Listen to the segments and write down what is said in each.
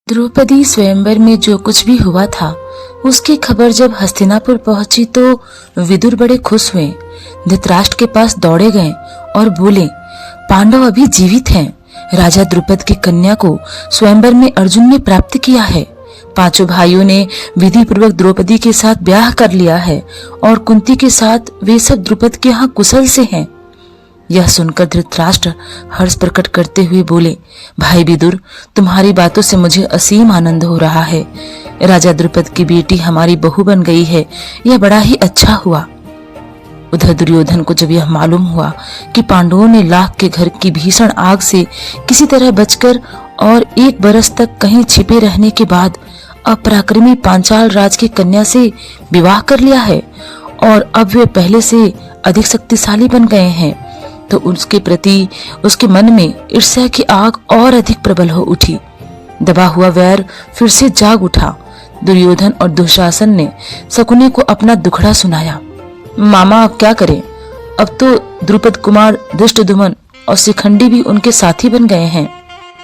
द्रौपदी स्वयंवर में जो कुछ भी हुआ था उसकी खबर जब हस्तिनापुर पहुंची तो विदुर बड़े खुश हुए। धृतराष्ट्र के पास दौड़े गए और बोले, पांडव अभी जीवित हैं। राजा द्रुपद की कन्या को स्वयंवर में अर्जुन ने प्राप्त किया है। पांचों भाइयों ने विधि पूर्वक द्रौपदी के साथ ब्याह कर लिया है और कुंती के साथ वे सब द्रुपद के यहाँ कुशल से हैं। यह सुनकर धृतराष्ट्र हर्ष प्रकट करते हुए बोले, भाई विदुर, तुम्हारी बातों से मुझे असीम आनंद हो रहा है। राजा द्रुपद की बेटी हमारी बहू बन गई है, यह बड़ा ही अच्छा हुआ। उधर दुर्योधन को जब यह मालूम हुआ कि पांडवों ने लाख के घर की भीषण आग से किसी तरह बचकर और 1 बरस तक कहीं छिपे रहने के बाद अपराक्रमी पांचाल राज की कन्या से विवाह कर लिया है और अब वे पहले से अधिक शक्तिशाली बन गए हैं, तो उसके प्रति उसके मन में ईर्ष्या की आग और अधिक प्रबल हो उठी। दबा हुआ वैर फिर से जाग उठा। दुर्योधन और दुशासन ने शकुनी को अपना दुखड़ा सुनाया। मामा, अब क्या करें? अब तो द्रुपद कुमार धृष्टद्युम्न और शिखंडी भी उनके साथी बन गए हैं।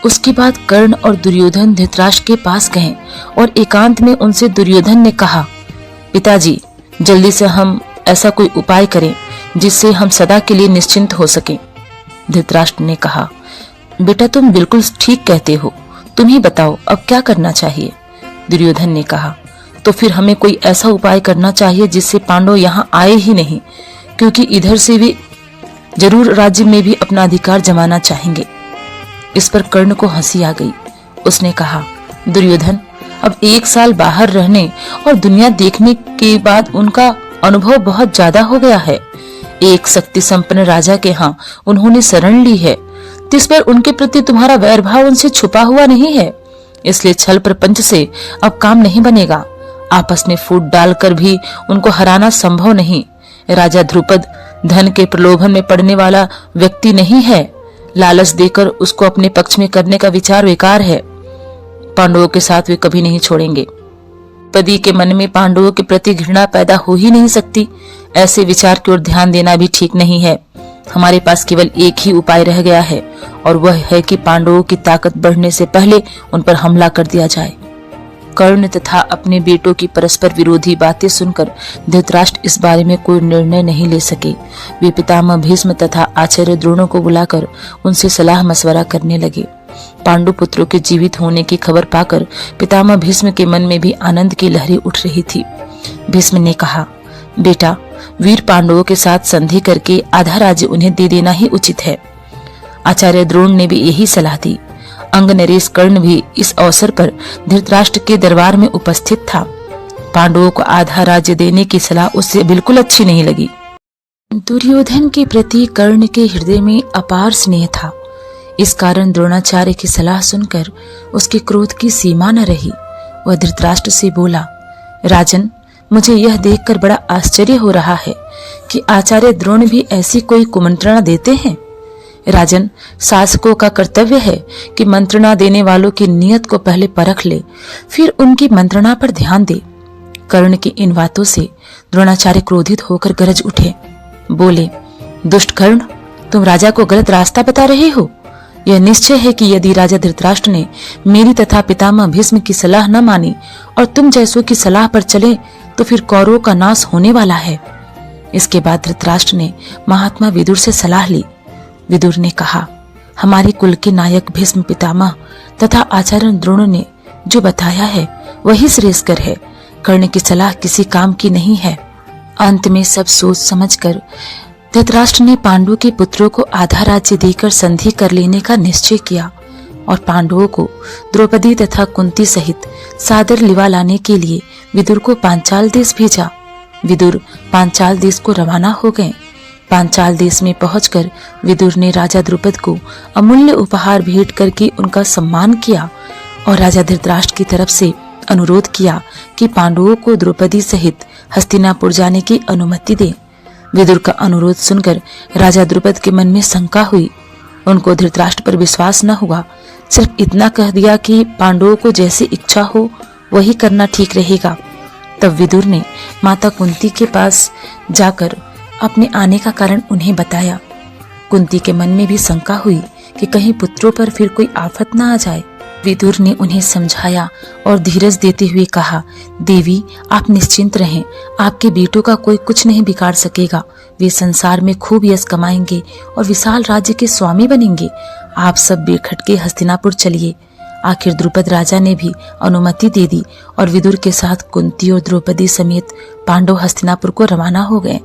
उसके बाद कर्ण और दुर्योधन धृतराष्ट्र के पास गए और एकांत में उनसे दुर्योधन ने कहा, पिताजी, जल्दी से हम ऐसा कोई उपाय करें जिससे हम सदा के लिए निश्चिंत हो सकें। धृतराष्ट्र ने कहा, बेटा, तुम बिल्कुल ठीक कहते हो, तुम ही बताओ अब क्या करना चाहिए। दुर्योधन ने कहा, तो फिर हमें कोई ऐसा उपाय करना चाहिए जिससे पांडव यहाँ आए ही नहीं, क्योंकि इधर से वे जरूर राज्य में भी अपना अधिकार जमाना चाहेंगे। इस पर कर्ण को हंसी आ गई। उसने कहा, दुर्योधन, अब 1 साल बाहर रहने और दुनिया देखने के बाद उनका अनुभव बहुत ज्यादा हो गया है। एक शक्ति संपन्न राजा के यहाँ उन्होंने शरण ली है, जिस पर उनके प्रति तुम्हारा वैरभाव उनसे छुपा हुआ नहीं है। इसलिए छल प्रपंच से अब काम नहीं बनेगा। आपस में फूट डालकर भी उनको हराना संभव नहीं। राजा द्रुपद धन के प्रलोभन में पड़ने वाला व्यक्ति नहीं है। लालच देकर उसको अपने पक्ष में करने का विचार बेकार है। पांडवों के साथ वे कभी नहीं छोड़ेंगे। द्रौपदी के मन में पांडवों के प्रति घृणा पैदा हो ही नहीं सकती। ऐसे विचार की ओर ध्यान देना भी ठीक नहीं है। हमारे पास केवल एक ही उपाय रह गया है और वह है कि पांडवों की ताकत बढ़ने से पहले उन पर हमला कर दिया जाए। कर्ण तथा अपने बेटों की परस्पर विरोधी बातें सुनकर धृतराष्ट्र इस बारे में कोई निर्णय नहीं ले सके। वे पितामह भीष्म तथा आचार्य द्रोणों को बुलाकर उनसे सलाह मशवरा करने लगे। पांडु पुत्रों के जीवित होने की खबर पाकर पितामह भीष्म के मन में भी आनंद की लहरें उठ रही थी। भीष्म ने कहा, बेटा, वीर पांडवों के साथ संधि करके आधा राज्य उन्हें दे देना ही उचित है। आचार्य द्रोण ने भी यही सलाह दी। अंग नरेश कर्ण भी इस अवसर पर धृतराष्ट्र के दरबार में उपस्थित था। पांडवों को आधा राज्य देने की सलाह उससे बिल्कुल अच्छी नहीं लगी। दुर्योधन के प्रति कर्ण के हृदय में अपार स्नेह था। इस कारण द्रोणाचार्य की सलाह सुनकर उसके क्रोध की सीमा न रही। वह धृतराष्ट्र से बोला, राजन, मुझे यह देखकर बड़ा आश्चर्य हो रहा है कि आचार्य द्रोण भी ऐसी कोई कुमंत्रणा देते हैं। राजन, शासकों का कर्तव्य है कि मंत्रणा देने वालों की नियत को पहले परख ले, फिर उनकी मंत्रणा पर ध्यान दे। कर्ण की इन बातों से द्रोणाचार्य क्रोधित होकर गरज उठे। बोले, दुष्ट कर्ण, तुम राजा को गलत रास्ता बता रहे हो। यह निश्चय है कि यदि राजा धृतराष्ट्र ने मेरी तथा पितामह भीष्म की सलाह न मानी और तुम जैसों की सलाह पर चले तो फिर कौरवों का नाश होने वाला है। इसके बाद धृतराष्ट्र ने महात्मा विदुर से सलाह ली। विदुर ने कहा, हमारे कुल के नायक भीष्म पितामह तथा आचार्य द्रोण ने जो बताया है वही श्रेयस्कर है। कर्ण की सलाह किसी काम की नहीं है। अंत में सब सोच समझकर धृतराष्ट्र ने पांडवों के पुत्रों को आधा राज्य देकर संधि कर लेने का निश्चय किया और पांडवों को द्रौपदी तथा कुंती सहित सादर लिवा लाने के लिए विदुर को पांचाल देश भेजा। विदुर पांचाल देश को रवाना हो गए। पांचाल देश में पहुंचकर विदुर ने राजा द्रुपद को अमूल्य उपहार भेंट करके उनका सम्मान किया और राजा धृतराष्ट्र की तरफ से अनुरोध किया कि पांडवों को द्रौपदी सहित हस्तिनापुर जाने की अनुमति दे। विदुर का अनुरोध सुनकर राजा द्रुपद के मन में शंका हुई। उनको धृतराष्ट्र पर विश्वास न हुआ। सिर्फ इतना कह दिया कि पांडवों को जैसी इच्छा हो वही करना ठीक रहेगा। तब विदुर ने माता कुंती के पास जाकर अपने आने का कारण उन्हें बताया। कुंती के मन में भी शंका हुई कि कहीं पुत्रों पर फिर कोई आफत न आ जाए। विदुर ने उन्हें समझाया और धीरज देते हुए कहा, देवी आप निश्चिंत रहें, आपके बेटों का कोई कुछ नहीं बिगाड़ सकेगा। वे संसार में खूब यश कमाएंगे और विशाल राज्य के स्वामी बनेंगे। आप सब बेखटके हस्तिनापुर चलिए। आखिर द्रुपद राजा ने भी अनुमति दे दी और विदुर के साथ कुंती और द्रौपदी समेत पांडव हस्तिनापुर को रवाना हो गए।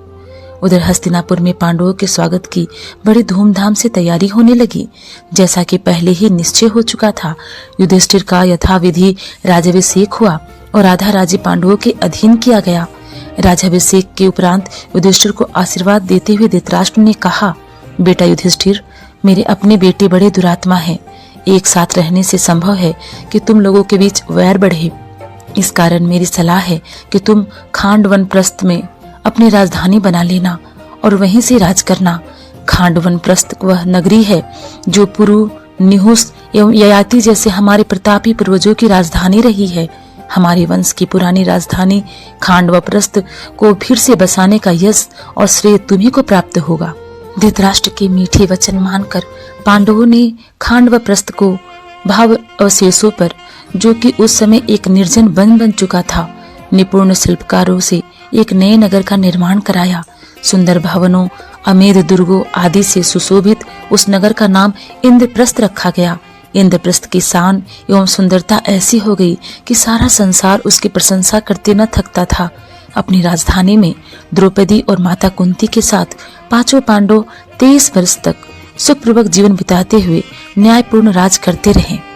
उधर हस्तिनापुर में पांडवों के स्वागत की बड़ी धूमधाम से तैयारी होने लगी। जैसा कि पहले ही निश्चय हो चुका था, युधिष्ठिर का यथाविधि राजाभिषेक हुआ और आधा राज्य पांडवों के अधीन किया गया। राजाभिषेक के उपरांत युधिष्ठिर को आशीर्वाद देते हुए धृतराष्ट्र ने कहा, बेटा युधिष्ठिर, मेरे अपने बेटे बड़े दुरात्मा हैं। एक साथ रहने से संभव है कि तुम लोगों के बीच वैर बढ़े। इस कारण मेरी सलाह है कि तुम खांडवन प्रस्थ में अपनी राजधानी बना लेना और वहीं से राज करना। खांडवन प्रस्थ वह नगरी है जो पुरु, निहुस एवं ययाति जैसे हमारे प्रतापी पूर्वजों की राजधानी रही है। हमारे वंश की पुरानी राजधानी खांडवप्रस्थ को फिर से बसाने का यश और श्रेय तुम्ही को प्राप्त होगा। धृतराष्ट्र के मीठे वचन मानकर पांडवों ने खांडवप्रस्थ को भाव अवशेषों पर, जो कि उस समय एक निर्जन वन बन चुका था, निपुण शिल्पकारों से एक नए नगर का निर्माण कराया। सुंदर भवनों, अमेध दुर्गों आदि से सुशोभित उस नगर का नाम इंद्रप्रस्थ रखा गया। इंद्रप्रस्थ की शान एवं सुंदरता ऐसी हो गई कि सारा संसार उसकी प्रशंसा करते न थकता था। अपनी राजधानी में द्रौपदी और माता कुंती के साथ पांचों पांडव 23 वर्ष तक सुखपूर्वक जीवन बिताते हुए न्यायपूर्ण राज करते रहे।